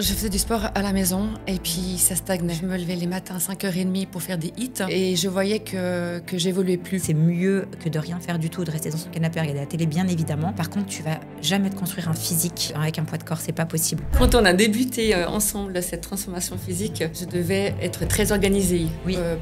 Je faisais du sport à la maison et puis ça stagnait. Je me levais les matins à 5h30 pour faire des hits et je voyais que j'évoluais plus. C'est mieux que de rien faire du tout, de rester dans son canapé à regarder la télé, bien évidemment. Par contre, tu vas jamais te construire un physique avec un poids de corps, c'est pas possible. Quand on a débuté ensemble cette transformation physique, je devais être très organisée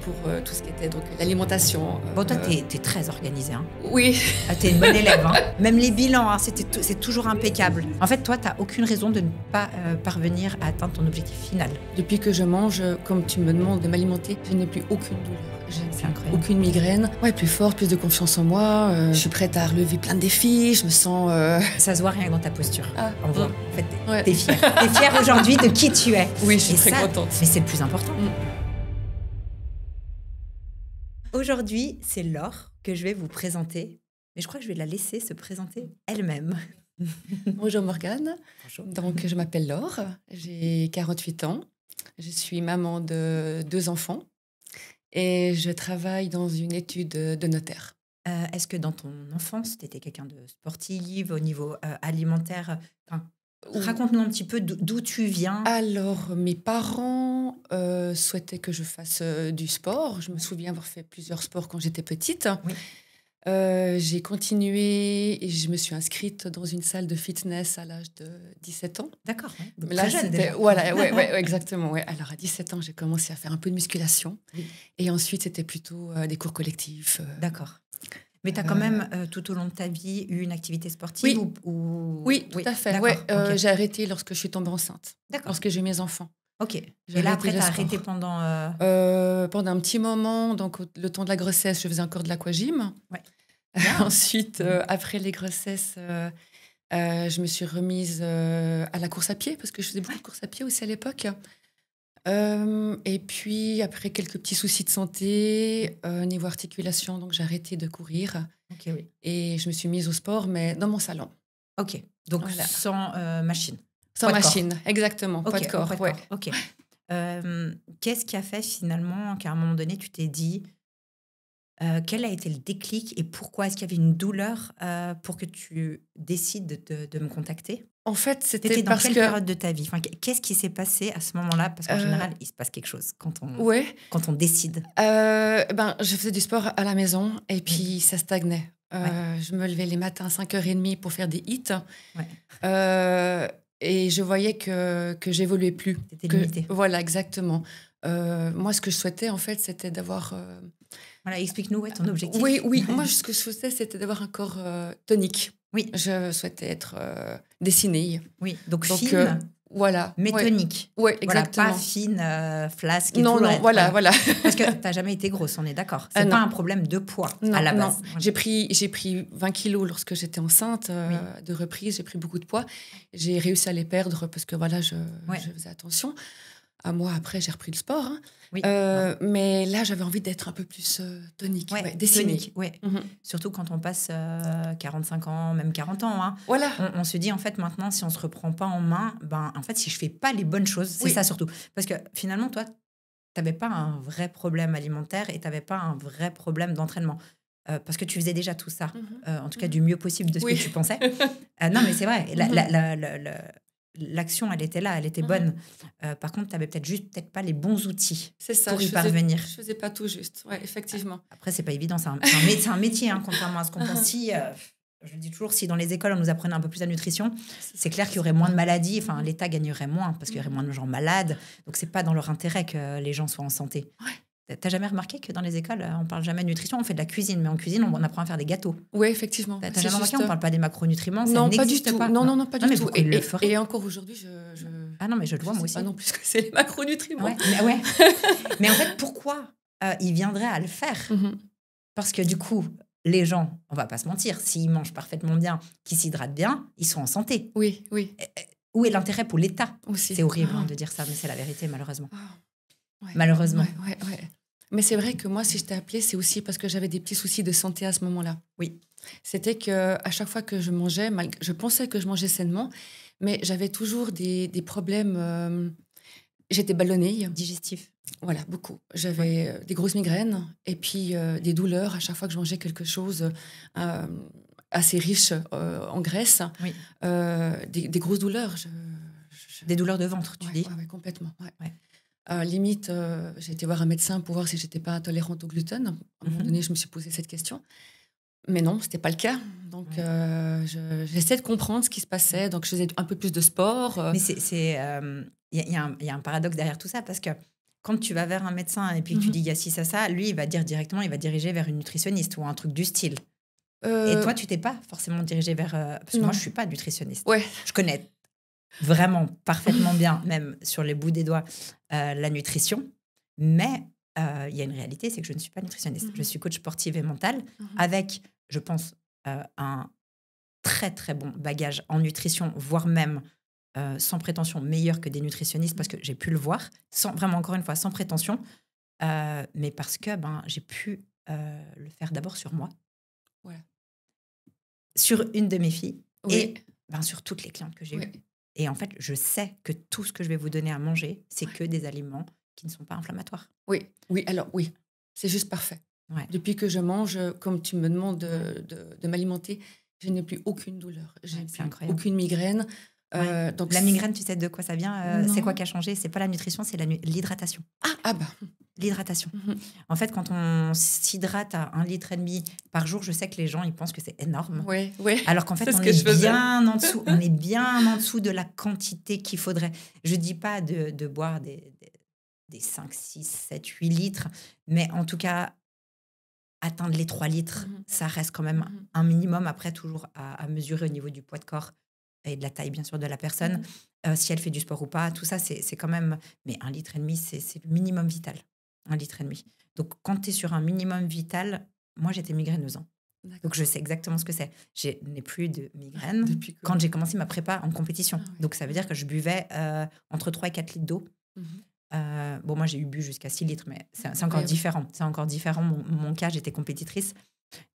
pour tout ce qui était donc l'alimentation. Bon, toi, t'es très organisée. Hein. Oui. Ah, t'es une bonne élève. Hein. Même les bilans, hein, c'est toujours impeccable. En fait, toi, t'as aucune raison de ne pas parvenir à atteindre ton objectif final. Depuis que je mange, comme tu me demandes de m'alimenter, je n'ai plus aucune douleur. C'est incroyable. Aucune migraine. Ouais, plus forte, plus de confiance en moi. Je suis prête à relever plein de défis. Je me sens... Ça se voit rien que dans ta posture. Ah, on voit. En fait, t'es fière. T'es fière aujourd'hui de qui tu es. Oui, je suis très contente. Mais c'est le plus important. Aujourd'hui, c'est Laure que je vais vous présenter. Mais je crois que je vais la laisser se présenter elle-même. Bonjour Morgane. Bonjour. Donc, je m'appelle Laure, j'ai 48 ans, je suis maman de 2 enfants et je travaille dans une étude de notaire. Est-ce que dans ton enfance, tu étais quelqu'un de sportive au niveau alimentaire? Raconte-nous un petit peu d'où tu viens. Alors, mes parents souhaitaient que je fasse du sport. Je me souviens avoir fait plusieurs sports quand j'étais petite. Oui. J'ai continué et je me suis inscrite dans une salle de fitness à l'âge de 17 ans. D'accord. Mais là, jeune déjà. Voilà, ouais, exactement. Ouais. Alors, à 17 ans, j'ai commencé à faire un peu de musculation. Oui. Et ensuite, c'était plutôt des cours collectifs. D'accord. Mais tu as quand même, tout au long de ta vie, eu une activité sportive Oui, tout à fait. Ouais, okay. J'ai arrêté lorsque je suis tombée enceinte. D'accord. Lorsque j'ai eu mes enfants. Ok. Et là, après, tu as arrêté pendant... Pendant un petit moment. Donc, le temps de la grossesse, je faisais encore de l'aquagym. Ouais. Ensuite, après les grossesses, je me suis remise à la course à pied, parce que je faisais beaucoup de course à pied aussi à l'époque. Et puis, après quelques petits soucis de santé, niveau articulation, donc j'ai arrêté de courir. Okay, oui. Et je me suis mise au sport, mais dans mon salon. Ok. Donc, voilà. Sans machine. Sans machine, exactement. Okay, pas de corps, ouais. Ok. Qu'est-ce qui a fait finalement qu'à un moment donné, tu t'es dit... quel a été le déclic et pourquoi est-ce qu'il y avait une douleur pour que tu décides de me contacter? En fait, c'était dans quelle période de ta vie? Enfin, qu'est-ce qui s'est passé à ce moment-là? Parce qu'en général, il se passe quelque chose quand on décide. Je faisais du sport à la maison et puis ça stagnait. Je me levais les matins à 5h30 pour faire des hits. Et je voyais que j'évoluais plus. T'étais limitée. Voilà, exactement. Moi, ce que je souhaitais, en fait, c'était d'avoir... Voilà, explique-nous ton objectif. Oui. Moi, ce que je souhaitais, c'était d'avoir un corps tonique. Oui. Je souhaitais être dessinée. Oui, donc fine, voilà. mais tonique. Oui, exactement. Voilà, pas fine, flasque et non, tout. Non, voilà. Parce que tu n'as jamais été grosse, on est d'accord. C'est pas un problème de poids à la base. Non. J'ai pris 20 kilos lorsque j'étais enceinte de reprise. J'ai pris beaucoup de poids. J'ai réussi à les perdre parce que voilà, je faisais attention. Un mois après, j'ai repris le sport. Hein. Oui. Mais là, j'avais envie d'être un peu plus tonique, dessinée. Tonique, Surtout quand on passe 45 ans, même 40 ans. Hein. Voilà. On se dit, en fait, maintenant, si on ne se reprend pas en main, en fait, si je ne fais pas les bonnes choses, c'est ça surtout. Parce que finalement, toi, tu n'avais pas un vrai problème alimentaire et tu n'avais pas un vrai problème d'entraînement. Parce que tu faisais déjà tout ça, en tout cas du mieux possible de ce que tu pensais. Non, mais c'est vrai. L'action, elle était là, elle était bonne. Par contre, tu n'avais peut-être pas les bons outils pour y parvenir. Je ne faisais pas tout juste, effectivement. Après, ce n'est pas évident, c'est un métier, hein, contrairement à ce qu'on pense. Si, je dis toujours, si dans les écoles, on nous apprenait un peu plus la nutrition, c'est clair qu'il y aurait moins de maladies, enfin, l'État gagnerait moins parce qu'il y aurait moins de gens malades. Donc, ce n'est pas dans leur intérêt que les gens soient en santé. T'as jamais remarqué que dans les écoles, on parle jamais de nutrition, on fait de la cuisine, mais en cuisine, on apprend à faire des gâteaux. Oui, effectivement. T'as jamais remarqué, on parle pas des macronutriments, ça non, n'existe pas du tout. pas. Non, pas du tout. Et encore aujourd'hui, Ah non, mais je le vois moi aussi. Pas non plus que c'est les macronutriments. Mais en fait, pourquoi ils viendraient à le faire? Parce que du coup, les gens, on va pas se mentir, s'ils mangent parfaitement bien, qu'ils s'hydratent bien, ils sont en santé. Oui. Où est l'intérêt pour l'État aussi? C'est horrible de dire ça, mais c'est la vérité, malheureusement. Malheureusement. Ouais. Mais c'est vrai que moi, si je t'ai appelée, c'est aussi parce que j'avais des petits soucis de santé à ce moment-là. Oui. C'était qu'à chaque fois que je mangeais, je pensais que je mangeais sainement, mais j'avais toujours des problèmes. J'étais ballonnée. Digestif. Voilà, beaucoup. J'avais des grosses migraines et puis des douleurs à chaque fois que je mangeais quelque chose assez riche en graisse. Oui. Des grosses douleurs. Des douleurs de ventre, tu dis? Ouais, complètement. Ouais. Ouais. Limite, j'ai été voir un médecin pour voir si j'étais pas intolérante au gluten. À un moment donné, je me suis posé cette question. Mais non, c'était pas le cas. Donc, j'essaie de comprendre ce qui se passait. Donc, je faisais un peu plus de sport. Mais il y a un paradoxe derrière tout ça, parce que quand tu vas vers un médecin et puis que tu dis il y a ci, ça, lui, il va dire directement, il va diriger vers une nutritionniste ou un truc du style. Et toi, tu t'es pas forcément dirigé vers... parce que moi, je suis pas nutritionniste. Ouais. Je connais vraiment parfaitement bien, même sur les bouts des doigts, la nutrition. Mais il y a une réalité, c'est que je ne suis pas nutritionniste. Je suis coach sportive et mentale avec, je pense, un très, très bon bagage en nutrition, voire même, sans prétention, meilleur que des nutritionnistes, parce que j'ai pu le voir, vraiment, encore une fois, sans prétention, mais parce que j'ai pu le faire d'abord sur moi, sur une de mes filles, et sur toutes les clientes que j'ai eues. Et en fait, je sais que tout ce que je vais vous donner à manger, c'est que des aliments qui ne sont pas inflammatoires. Oui, alors oui, c'est juste parfait. Ouais. Depuis que je mange, comme tu me demandes de m'alimenter, je n'ai plus aucune douleur. J'ai plus aucune migraine. Donc la migraine, tu sais de quoi ça vient? C'est quoi qui a changé? C'est pas la nutrition, c'est l'hydratation. Ah bah. L'hydratation. En fait, quand on s'hydrate à 1,5 litre par jour, je sais que les gens, ils pensent que c'est énorme. Ouais. Alors qu'en fait, on est bien en dessous. On est bien en dessous de la quantité qu'il faudrait. Je dis pas de boire des 5, 6, 7, 8 litres, mais en tout cas, atteindre les 3 litres, ça reste quand même un minimum. Après, toujours à mesurer au niveau du poids de corps et de la taille, bien sûr, de la personne. Si elle fait du sport ou pas, tout ça, c'est quand même... Mais 1,5 litre, c'est le minimum vital. 1,5 litre. Donc, quand tu es sur un minimum vital, moi, j'étais migraineuse. Donc, je sais exactement ce que c'est. Je n'ai plus de migraine quand j'ai commencé ma prépa en compétition. Donc, ça veut dire que je buvais entre 3 et 4 litres d'eau. Bon, moi, j'ai bu jusqu'à 6 litres, mais c'est encore différent. C'est encore différent. Mon cas, j'étais compétitrice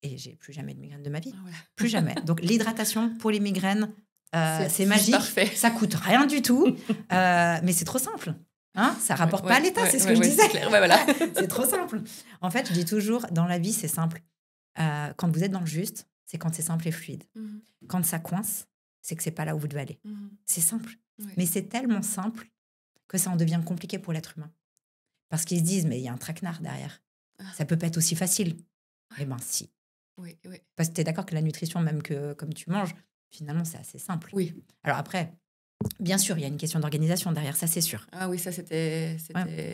et j'ai plus jamais de migraine de ma vie. Plus jamais. Donc, l'hydratation pour les migraines, c'est magique. Parfait. Ça coûte rien du tout, mais c'est trop simple. Hein, ça rapporte pas à l'État, c'est ce que je disais. C'est, voilà. C'est trop simple. En fait, je dis toujours, dans la vie, c'est simple. Quand vous êtes dans le juste, c'est quand c'est simple et fluide. Quand ça coince, c'est que c'est pas là où vous devez aller. C'est simple. Mais c'est tellement simple que ça en devient compliqué pour l'être humain. Parce qu'ils se disent, mais il y a un traquenard derrière. Ça peut pas être aussi facile. Eh bien, si. Oui. Parce que tu es d'accord que la nutrition, même que comme tu manges, finalement, c'est assez simple. Oui. Alors après, bien sûr, il y a une question d'organisation derrière, ça c'est sûr. Ah oui, ça c'était...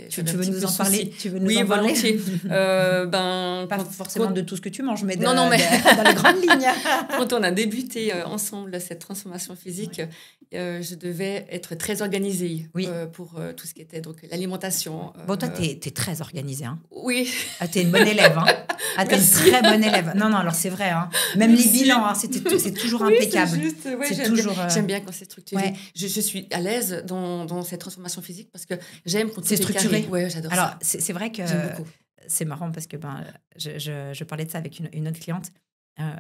Tu veux nous en parler? Oui, volontiers. Pas forcément de tout ce que tu manges, mais mais dans les grandes lignes. Quand on a débuté ensemble cette transformation physique, je devais être très organisée pour tout ce qui était donc l'alimentation. Bon, toi, t'es très organisée. Hein. Oui. Ah, t'es une bonne élève. Hein. Ah, t'es une très bonne élève. Non, alors c'est vrai. Hein. Même les bilans, hein, c'est toujours impeccable. C'est juste, c'est toujours. J'aime bien quand c'est structuré. Ouais. Je suis à l'aise dans cette transformation physique parce que j'aime quand c'est structuré. Oui, j'adore alors, ça. Alors, c'est vrai que j'aime beaucoup. C'est marrant parce que je parlais de ça avec une autre cliente.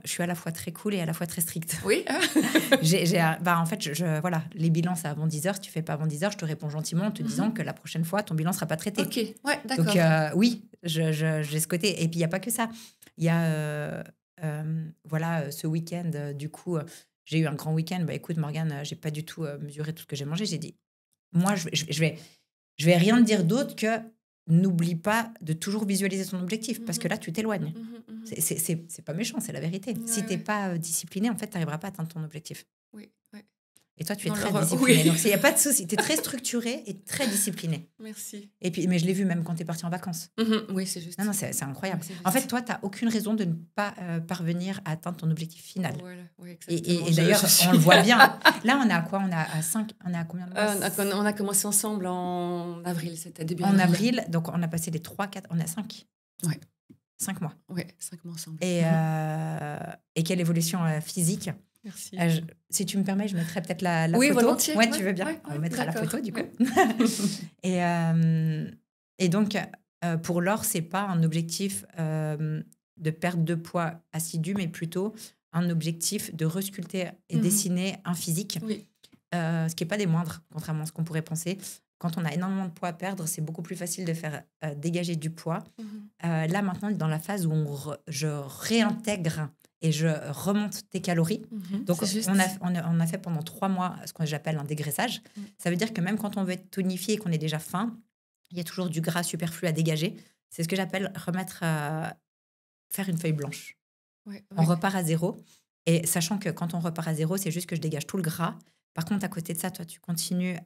Je suis à la fois très cool et à la fois très stricte. Oui. En fait, voilà, les bilans, c'est avant 10h. Si tu fais pas avant 10h, je te réponds gentiment en te disant que la prochaine fois, ton bilan sera pas traité. Ok, ouais, d'accord. Donc, oui, j'ai ce côté. Et puis, il n'y a pas que ça. Il y a, ce week-end, du coup, j'ai eu un grand week-end. Écoute, Morgane, j'ai pas du tout mesuré tout ce que j'ai mangé. J'ai dit, moi, je vais rien te dire d'autre que n'oublie pas de toujours visualiser son objectif, parce que là, tu t'éloignes. C'est pas méchant, c'est la vérité. Si tu n'es pas discipliné, en fait, tu n'arriveras pas à atteindre ton objectif. Oui. Et toi, tu es très discipliné. Donc, il n'y a pas de souci. Tu es très structuré et très discipliné. Merci. Et puis, mais je l'ai vu même quand tu es parti en vacances. Oui, c'est juste. Non, c'est incroyable. En fait, toi, tu n'as aucune raison de ne pas parvenir à atteindre ton objectif final. Voilà, oui, et d'ailleurs, on le voit bien. Là, on est à quoi? On est à combien de mois? On a commencé ensemble en avril. C'était début en avril. Donc, on a passé les 3, 4... On a 5. Ouais. 5 mois. Oui, 5 mois ensemble. Et quelle évolution physique. Merci. Si tu me permets, je mettrai peut-être la oui, photo. Volontiers. Ouais, tu veux bien. On mettra la photo, du coup. Et donc, pour Laure, c'est pas un objectif de perte de poids assidu, mais plutôt un objectif de resculpter et dessiner un physique. Oui. Ce qui n'est pas des moindres, contrairement à ce qu'on pourrait penser. Quand on a énormément de poids à perdre, c'est beaucoup plus facile de faire dégager du poids. Là, maintenant, dans la phase où je réintègre et je remonte tes calories. Donc, on a fait pendant 3 mois ce que j'appelle un dégraissage. Ça veut dire que même quand on veut être tonifié et qu'on est déjà faim, il y a toujours du gras superflu à dégager. C'est ce que j'appelle faire une feuille blanche. On repart à zéro. Et sachant que quand on repart à zéro, c'est juste que je dégage tout le gras. Par contre, à côté de ça, toi, tu continues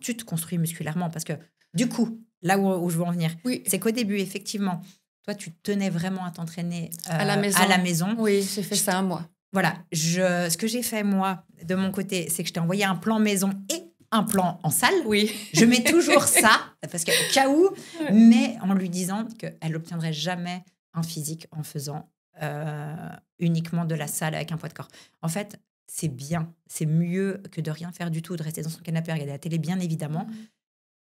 tu te construis musculairement parce que du coup, là où je veux en venir, c'est qu'au début, effectivement, toi, tu tenais vraiment à t'entraîner à la maison. Oui, j'ai fait ça un mois. Voilà. Ce que j'ai fait, moi, de mon côté, c'est que je t'ai envoyé un plan maison et un plan en salle. Oui. Je mets toujours ça, parce qu'au cas où, mais en lui disant qu'elle n'obtiendrait jamais un physique en faisant uniquement de la salle avec un poids de corps. En fait, c'est bien. C'est mieux que de rien faire du tout, de rester dans son canapé, regarder la télé, bien évidemment.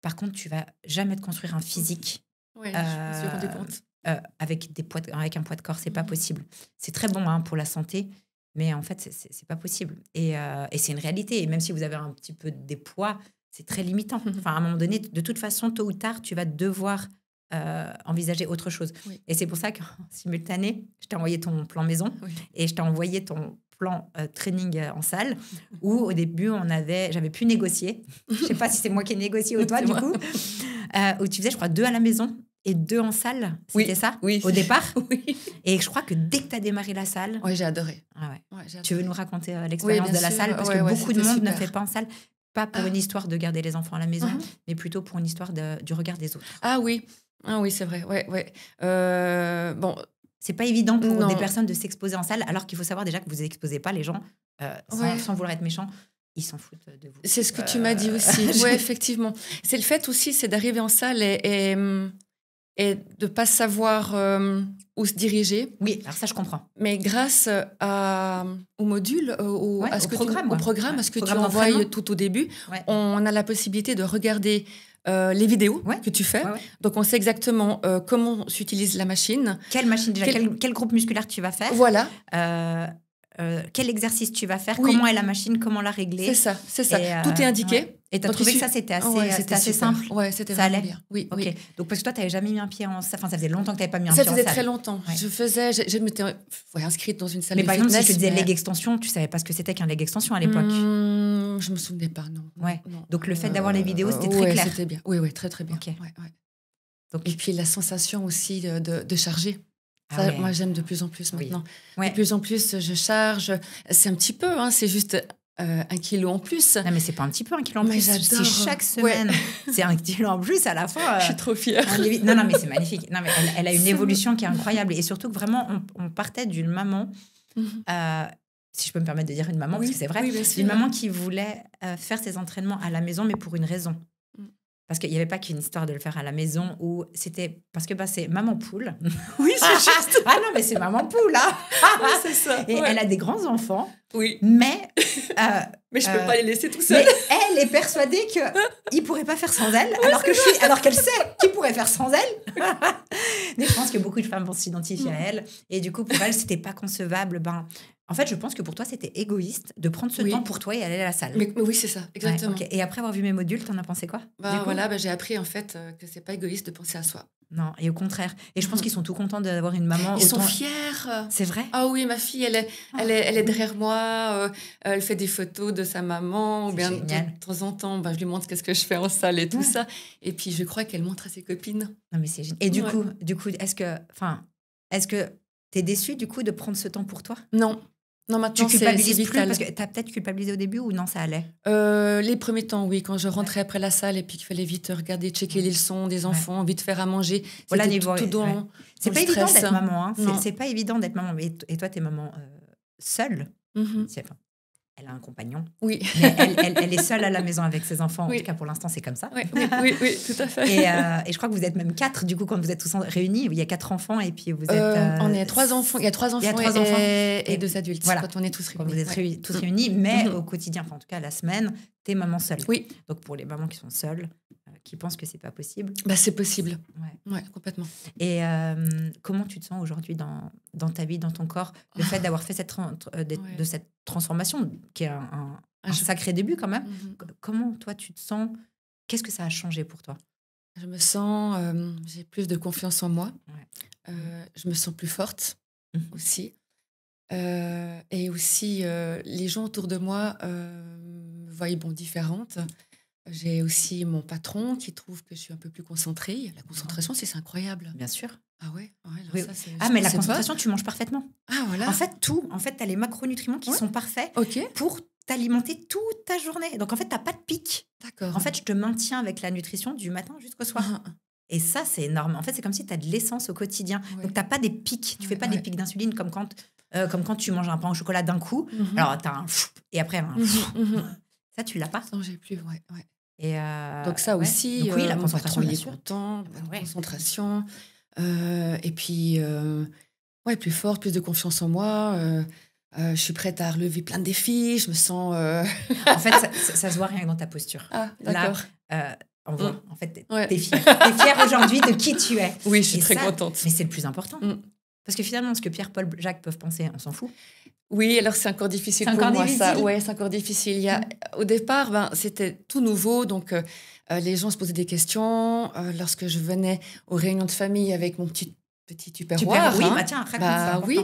Par contre, tu vas jamais te construire un physique. Oui, je me suis rendu compte. Avec un poids de corps, c'est pas possible. C'est très bon pour la santé, mais en fait, c'est pas possible. Et c'est une réalité. Et même si vous avez un petit peu des poids, c'est très limitant. Enfin, à un moment donné, de toute façon, tôt ou tard, tu vas devoir envisager autre chose. Et c'est pour ça qu'en simultané, je t'ai envoyé ton plan maison et je t'ai envoyé ton plan training en salle où au début, j'avais pu négocier. Je sais pas si c'est moi qui ai négocié ou toi, du coup. Où tu faisais, je crois, 2 à la maison et 2 en salle. C'était ça au départ. Et je crois que dès que tu as démarré la salle... Oui, j'ai adoré. Tu veux nous raconter l'expérience de la salle? Parce que beaucoup de monde ne fait pas en salle. Pas pour une histoire de garder les enfants à la maison, mais plutôt pour une histoire du regard des autres. Ah oui, c'est vrai. Bon, c'est pas évident pour des personnes de s'exposer en salle, alors qu'il faut savoir déjà que vous exposez pas les gens, sans vouloir être méchant. Ils s'en foutent de vous. C'est ce que tu m'as dit aussi. Oui, effectivement. C'est le fait aussi, c'est d'arriver en salle et de ne pas savoir où se diriger. Oui, alors ça, je comprends. Mais grâce au module, au programme, à ce que tu envoies tout au début, on a la possibilité de regarder les vidéos que tu fais. Donc, on sait exactement comment s'utilise la machine. Quelle machine déjà quel groupe musculaire tu vas faire. Voilà. Quel exercice tu vas faire, comment est la machine, comment la régler. C'est ça. Tout est indiqué. Et tu as trouvé que ça, c'était assez simple. Oui, c'était vraiment bien. Oui. Donc, parce que toi, tu n'avais jamais mis un pied en salle. Enfin, ça faisait longtemps que tu n'avais pas mis un pied en salle. Ça faisait très longtemps. Je m'étais inscrite dans une salle de fitness. Mais par exemple, si je te disais leg extension, tu ne savais pas ce que c'était qu'un leg extension à l'époque. Je ne me souvenais pas, non. Donc, le fait d'avoir les vidéos, c'était très clair. C'était bien. Oui, très, très bien. Donc, et puis, la sensation aussi de charger. Ça, moi, j'aime de plus en plus maintenant. De plus en plus, je charge. C'est un petit peu, c'est juste 1 kilo en plus. Non, mais c'est pas un petit peu 1 kilo en plus. J'adore. Si chaque semaine, c'est 1 kilo en plus, à la fin... Je suis trop fière. Non, mais c'est magnifique. Non, mais elle a une évolution qui est incroyable. Et surtout que vraiment, on partait d'une maman... si je peux me permettre de dire une maman, parce que c'est vrai, une maman qui voulait faire ses entraînements à la maison, mais pour une raison. Parce qu'il n'y avait pas qu'une histoire de le faire à la maison, où c'était... Parce que c'est maman poule. Oui, c'est juste. Ah non, mais c'est maman poule, là. C'est ça. Et elle a des grands-enfants. Oui. Mais je ne peux pas les laisser tout seuls. Mais elle est persuadée qu'ils ne pourraient pas faire sans elle, alors qu'elle sait qu'ils pourraient faire sans elle. Mais je pense que beaucoup de femmes vont s'identifier à elle. Et du coup, pour elle, ce n'était pas concevable. En fait, je pense que pour toi, c'était égoïste de prendre ce temps pour toi et aller à la salle. Mais oui, c'est ça, exactement. Et après avoir vu mes modules, t'en as pensé quoi? J'ai appris en fait que c'est pas égoïste de penser à soi. Non, et au contraire. Et je pense qu'ils sont tout contents d'avoir une maman. Ils sont fiers. C'est vrai? Ah oui, ma fille, elle est derrière moi. Elle fait des photos de sa maman. Ou bien de temps en temps, je lui montre qu'est-ce que je fais en salle et tout ça. Et puis, je crois qu'elle montre à ses copines. Non, mais c'est génial. Et du coup, est-ce que t'es déçue du coup de prendre ce temps pour toi? Non. Non, maintenant, tu culpabilises plus parce que tu as peut-être culpabilisé au début ou non, ça allait? Les premiers temps, oui. Quand je rentrais après la salle et puis qu'il fallait vite regarder, checker les leçons des enfants, vite faire à manger. Voilà, tout dans c'est pas évident d'être maman. C'est pas évident d'être maman. Et toi, t'es maman seule. Elle a un compagnon. Oui. Mais elle est seule à la maison avec ses enfants. En tout cas, pour l'instant, c'est comme ça. Oui, tout à fait. Et je crois que vous êtes même 4, du coup, quand vous êtes tous réunis. Il y a 4 enfants et puis vous êtes... on est 3 enfants. Il y a 3 enfants, et 2 adultes. Voilà. Quand on est tous réunis. Quand vous êtes tous réunis, mais au quotidien, en tout cas, la semaine, t'es maman seule. Oui. Donc, pour les mamans qui sont seules, qui pensent que c'est pas possible. C'est possible. Ouais, complètement. Et comment tu te sens aujourd'hui dans ta vie, dans ton corps, le fait d'avoir fait cette transformation, qui est un sacré début quand même. Comment toi tu te sens? Qu'est-ce que ça a changé pour toi? Je me sens, j'ai plus de confiance en moi. Je me sens plus forte aussi. Et aussi, les gens autour de moi me voient différente. J'ai aussi mon patron qui trouve que je suis un peu plus concentrée. La concentration, c'est incroyable. Bien sûr. Ah ouais, alors Oui. ça, c'est, Ah, je mais la pensais pas. concentration, tu manges parfaitement. Ah voilà. En fait, tu as les macronutriments qui Ouais. sont parfaits Ok, pour t'alimenter toute ta journée. Donc, en fait, tu n'as pas de pic. d'accord. En fait, je te maintiens avec la nutrition du matin jusqu'au soir. Et ça, c'est énorme. En fait, c'est comme si tu as de l'essence au quotidien. Ouais. Donc, tu n'as pas des pics. Tu fais pas des Ouais. pics d'insuline comme quand tu manges un pain au chocolat d'un coup. Mhm. Alors, tu as un et après un. Ça, tu l'as pas. Ça, j'ai plus, ouais. Et Donc ça ouais. aussi, Donc, oui, la mon concentration, patron, il bien est sûr. content, Ah bah bonne ouais. concentration. Et puis, plus forte, plus de confiance en moi. Je suis prête à relever plein de défis. Je me sens... En fait, ça se voit rien que dans ta posture. Ah, d'accord. Là, on voit. En fait, Ouais. t'es fière. T'es fière aujourd'hui de qui tu es. Oui, je suis Et très ça, contente. Mais c'est le plus important. Mm. Parce que finalement, ce que Pierre, Paul, Jacques peuvent penser, on s'en fout. Oui, alors c'est encore difficile C'est pour encore moi, ça. difficile. Ouais, c'est encore difficile. Au départ, c'était tout nouveau, donc les gens se posaient des questions. Lorsque je venais aux réunions de famille avec mon petit tupperware, Oui, tiens, raconte ça. oui.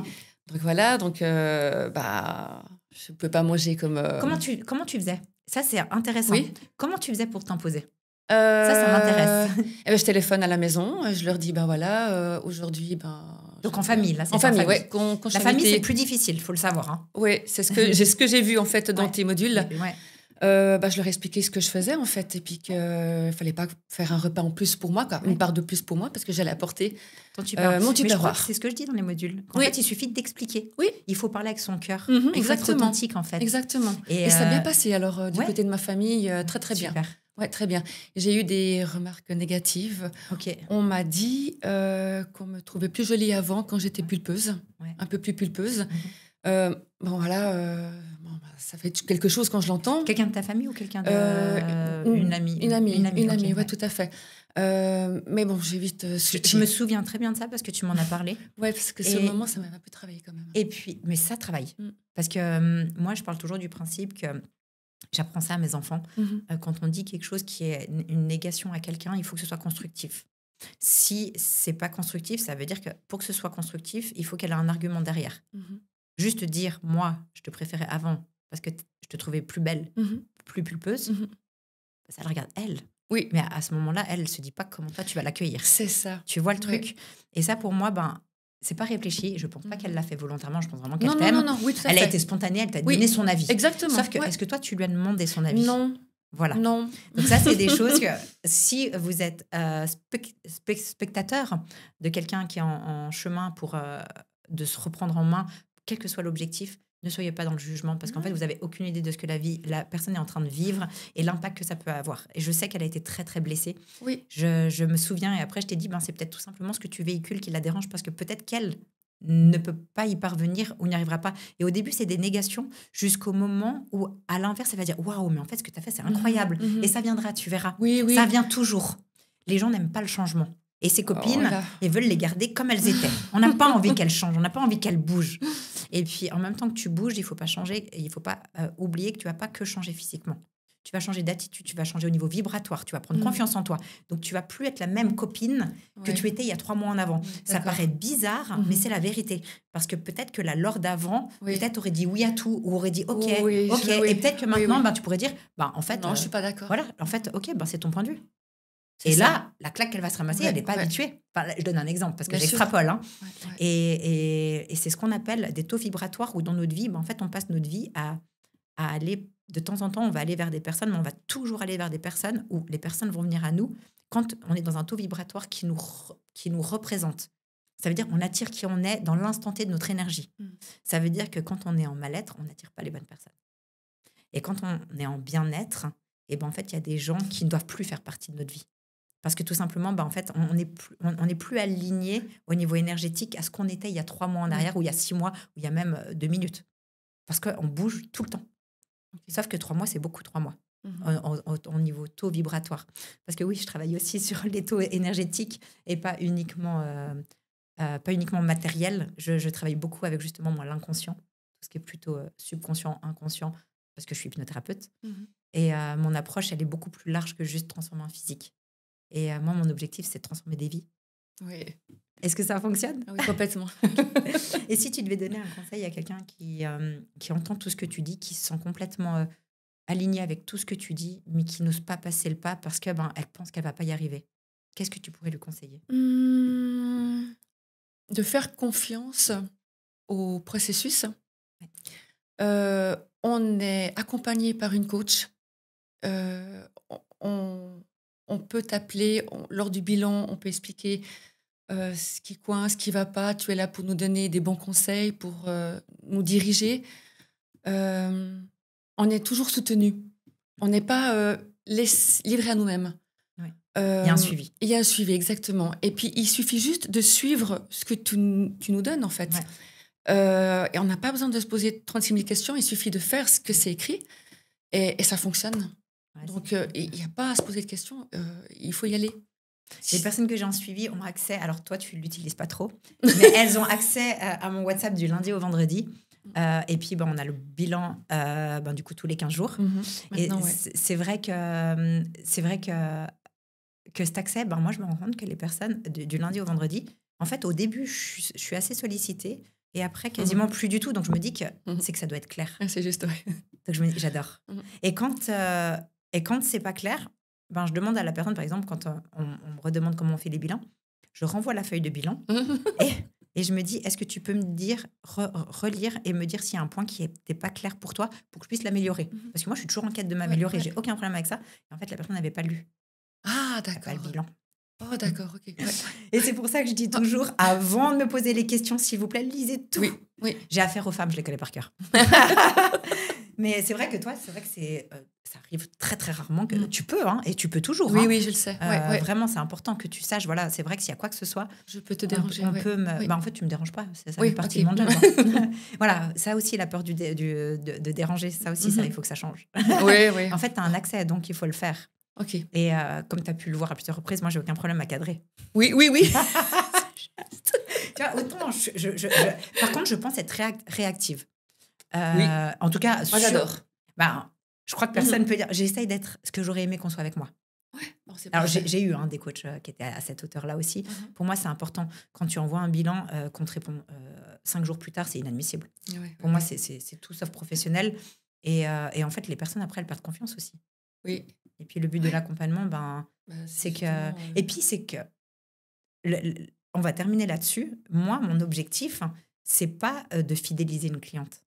Donc voilà, je ne pouvais pas manger comme... Comment tu faisais? Ça, c'est intéressant. Oui. Comment tu faisais pour t'imposer? Ça m'intéresse. Je téléphone à la maison, je leur dis, aujourd'hui... Donc en famille, là, c'est en famille, oui. Quand la famille, c'est plus difficile, il faut le savoir. Hein. Oui, c'est ce que j'ai vu en fait dans tes modules. Ouais. Je leur expliquais ce que je faisais en fait, et puis qu'il ne fallait pas faire un repas en plus pour moi, une part de plus pour moi, parce que j'allais apporter mon tupperware. Mais je crois que c'est ce que je dis dans les modules. En fait, il suffit d'expliquer. Oui. Il faut parler avec son cœur. Il faut être authentique en fait. Exactement. Et ça a bien passé alors du côté de ma famille, très très bien. Super. Ouais, très bien. J'ai eu des remarques négatives. Ok. On m'a dit qu'on me trouvait plus jolie avant quand j'étais pulpeuse, un peu plus pulpeuse. Ça fait quelque chose quand je l'entends. Quelqu'un de ta famille ou quelqu'un une amie? Une amie, okay, ouais, tout à fait. Mais bon, j'ai vite... je me souviens très bien de ça parce que tu m'en as parlé. Oui, parce que sur le moment, ça m'a un peu travaillé quand même. Et puis, mais ça travaille. Parce que moi, je parle toujours du principe que j'apprends ça à mes enfants. Quand on dit quelque chose qui est une négation à quelqu'un, il faut que ce soit constructif. Si c'est pas constructif, ça veut dire que pour que ce soit constructif, il faut qu'elle ait un argument derrière. Juste dire, moi, je te préférais avant parce que je te trouvais plus belle, plus pulpeuse, ça la regarde elle. Oui. Mais à ce moment-là, elle se dit pas comment toi tu vas l'accueillir. C'est ça. Tu vois le truc. Oui. Et ça, pour moi, c'est pas réfléchi. Je pense pas qu'elle l'a fait volontairement. Je pense vraiment qu'elle t'aime. Non, oui, tout à elle fait. a été spontanée. Elle t'a donné son avis. Exactement. Sauf que, est-ce que toi, tu lui as demandé son avis? Non. Voilà. Non. Donc ça, c'est des choses que si vous êtes spectateur de quelqu'un qui est en chemin pour de se reprendre en main, quel que soit l'objectif, ne soyez pas dans le jugement parce qu'en fait, vous n'avez aucune idée de ce que la personne est en train de vivre et l'impact que ça peut avoir. Et je sais qu'elle a été très, très blessée. Oui. Je me souviens et après, je t'ai dit, c'est peut-être tout simplement ce que tu véhicules qui la dérange parce que peut-être qu'elle ne peut pas y parvenir ou n'y arrivera pas. Et au début, c'est des négations jusqu'au moment où, à l'inverse, elle va dire « Waouh, mais en fait, ce que tu as fait, c'est incroyable. Et ça viendra, tu verras. Oui. Ça vient toujours. Les gens n'aiment pas le changement. Et ses copines, elles veulent les garder comme elles étaient. On n'a pas envie qu'elles changent, on n'a pas envie qu'elles bougent. Et puis, en même temps que tu bouges, il ne faut pas changer, il ne faut pas oublier que tu ne vas pas que changer physiquement. Tu vas changer d'attitude, tu vas changer au niveau vibratoire, tu vas prendre confiance en toi. Donc, tu ne vas plus être la même copine que tu étais il y a 3 mois en avant. Ça paraît bizarre, mais c'est la vérité. Parce que peut-être que la Laure d'avant, peut-être aurait dit oui à tout, ou aurait dit OK. Et peut-être que maintenant, tu pourrais dire, en fait... Non, je ne suis pas d'accord. Voilà, en fait, OK, c'est ton point de vue. Et là, la claque qu'elle va se ramasser, elle n'est pas habituée. Enfin, je donne un exemple parce que j'extrapole. Hein. Et c'est ce qu'on appelle des taux vibratoires où dans notre vie, en fait, on passe notre vie à aller... De temps en temps, on va aller vers des personnes, mais on va toujours aller vers des personnes où les personnes vont venir à nous quand on est dans un taux vibratoire qui nous représente. Ça veut dire qu'on attire qui on est dans l'instant T de notre énergie. Ça veut dire que quand on est en mal-être, on n'attire pas les bonnes personnes. Et quand on est en bien-être, en fait, il y a des gens qui ne doivent plus faire partie de notre vie. Parce que tout simplement, en fait, on n'est plus aligné au niveau énergétique à ce qu'on était il y a 3 mois en arrière, ou il y a 6 mois, ou il y a même 2 minutes. Parce qu'on bouge tout le temps. Sauf que 3 mois, c'est beaucoup 3 mois au niveau taux vibratoire. Parce que oui, je travaille aussi sur les taux énergétiques et pas uniquement matériel. Je travaille beaucoup avec justement l'inconscient, tout ce qui est plutôt subconscient, inconscient, parce que je suis hypnothérapeute. Et mon approche, elle est beaucoup plus large que juste transformer un physique. Et moi, mon objectif, c'est de transformer des vies. Oui. Est-ce que ça fonctionne? Oui, complètement. Et si tu devais donner un conseil à quelqu'un qui entend tout ce que tu dis, qui se sent complètement aligné avec tout ce que tu dis, mais qui n'ose pas passer le pas parce que elle pense qu'elle va pas y arriver, qu'est-ce que tu pourrais lui conseiller? De faire confiance au processus. Ouais. On est accompagné par une coach. Euh, on peut t'appeler lors du bilan, on peut expliquer ce qui coince, ce qui va pas. Tu es là pour nous donner des bons conseils, pour nous diriger. On est toujours soutenu. On n'est pas livré à nous-mêmes. Ouais. Il y a un suivi. Il y a un suivi, exactement. Et puis, il suffit juste de suivre ce que tu nous donnes, en fait. Ouais. Et on n'a pas besoin de se poser 36 000 questions. Il suffit de faire ce que c'est écrit et ça fonctionne. Ouais, donc, il n'y a pas à se poser de questions. Il faut y aller. Les personnes que j'ai en suivi ont accès, alors toi, tu ne l'utilises pas trop, mais elles ont accès à mon WhatsApp du lundi au vendredi. Et puis, on a le bilan du coup tous les 15 jours. Et ouais. c'est vrai que cet accès, moi, je me rends compte que les personnes du lundi au vendredi, en fait, au début, je suis assez sollicitée et après, quasiment plus du tout. Donc, je me dis que c'est que ça doit être clair. C'est juste, oui. Donc, je me dis, j'adore. Et quand c'est pas clair, je demande à la personne, par exemple, quand on me redemande comment on fait les bilans, je renvoie la feuille de bilan et je me dis, est-ce que tu peux me dire, relire et me dire s'il y a un point qui n'était pas clair pour toi pour que je puisse l'améliorer. Parce que moi, je suis toujours en quête de m'améliorer, j'ai aucun problème avec ça. Et en fait, la personne n'avait pas lu. Ah, d'accord. Pas le bilan. Oh, d'accord, ok. Ouais. Et c'est pour ça que je dis toujours, avant de me poser les questions, s'il vous plaît, lisez tout. Oui, oui. J'ai affaire aux femmes, je les connais par cœur. Mais c'est vrai que toi, ça arrive très, très rarement que tu peux, et tu peux toujours. Oui, oui, je le sais. Vraiment, c'est important que tu saches. Voilà, c'est vrai que s'il y a quoi que ce soit, je peux te déranger. On peut me... en fait, tu me déranges pas. Ça fait partie de mon job. Voilà, ça aussi, la peur de déranger, ça aussi, ça, il faut que ça change. Oui, oui. En fait, tu as un accès, donc il faut le faire. Ok. Et comme tu as pu le voir à plusieurs reprises, moi, j'ai aucun problème à cadrer. Oui, oui, oui. Tu vois, autant par contre, je pense être réactive. Oui. En tout cas, moi, j'adore. Je crois que personne peut dire. J'essaye d'être ce que j'aurais aimé qu'on soit avec moi. Ouais, bon, alors, j'ai eu des coachs qui étaient à cette hauteur-là aussi. Pour moi, c'est important. Quand tu envoies un bilan, qu'on te répond 5 jours plus tard, c'est inadmissible. Pour moi, c'est tout sauf professionnel. Et en fait, les personnes, après, elles perdent confiance aussi. Oui. Et puis, le but de l'accompagnement, c'est que... Et puis, c'est que... on va terminer là-dessus. Moi, mon objectif, c'est pas de fidéliser une cliente.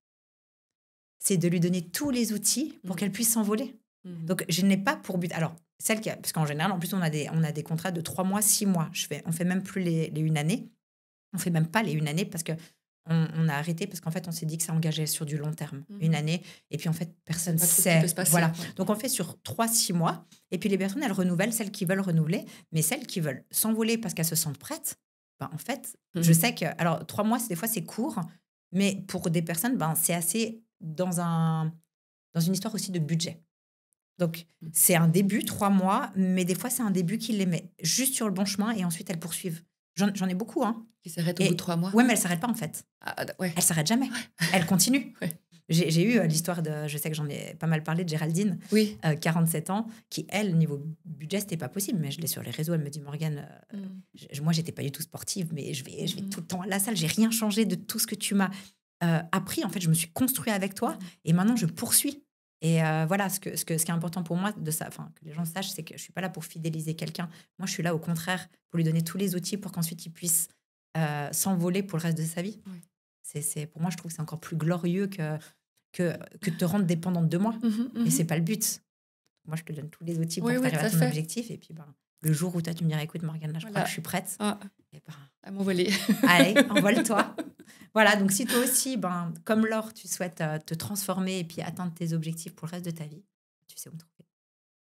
C'est de lui donner tous les outils pour qu'elle puisse s'envoler. Donc, je n'ai pas pour but... Alors, celle qui a... Parce qu'en général, en plus, on a des contrats de 3 mois, 6 mois. On fait même plus les 1 année. On fait même pas les 1 année parce que on a arrêté parce qu'en fait, on s'est dit que ça engageait sur du long terme. 1 année. Et puis, en fait, personne ne sait. Voilà. Donc, on fait sur 3-6 mois. Et puis, les personnes, elles renouvellent, celles qui veulent renouveler. Mais celles qui veulent s'envoler parce qu'elles se sentent prêtes, en fait, je sais que... Alors, 3 mois, des fois, c'est court. Mais pour des personnes, c'est assez dans une histoire aussi de budget. Donc, c'est un début, 3 mois. Mais des fois, c'est un début qui les met juste sur le bon chemin. Et ensuite, elles poursuivent. J'en ai beaucoup. Qui s'arrêtent au bout de 3 mois. Oui, mais elles ne s'arrêtent pas, en fait. Elle ne s'arrête jamais. Elle continue. J'ai eu l'histoire de... Je sais que j'en ai pas mal parlé de Géraldine, 47 ans, qui, elle, niveau budget, c'était pas possible. Mais je l'ai sur les réseaux. Elle me dit, Morgane, moi, j'étais pas du tout sportive, mais je vais tout le temps à la salle. J'ai rien changé de tout ce que tu m'as appris. En fait, je me suis construit avec toi. Et maintenant, je poursuis. Et voilà, ce qui est important pour moi, que les gens sachent, c'est que je suis pas là pour fidéliser quelqu'un. Moi, je suis là, au contraire, pour lui donner tous les outils pour qu'ensuite, il puisse s'envoler pour le reste de sa vie. Pour moi, je trouve que c'est encore plus glorieux que de te rendre dépendante de moi. Et c'est pas le but. Moi, je te donne tous les outils pour arriver à ton objectif. Et puis, le jour où toi, tu me diras, écoute, Morgane, là, je crois que je suis prête. À m'envoler. Allez, envole-toi. Voilà, donc si toi aussi, comme Laure, tu souhaites te transformer et puis atteindre tes objectifs pour le reste de ta vie, tu sais où me trouver.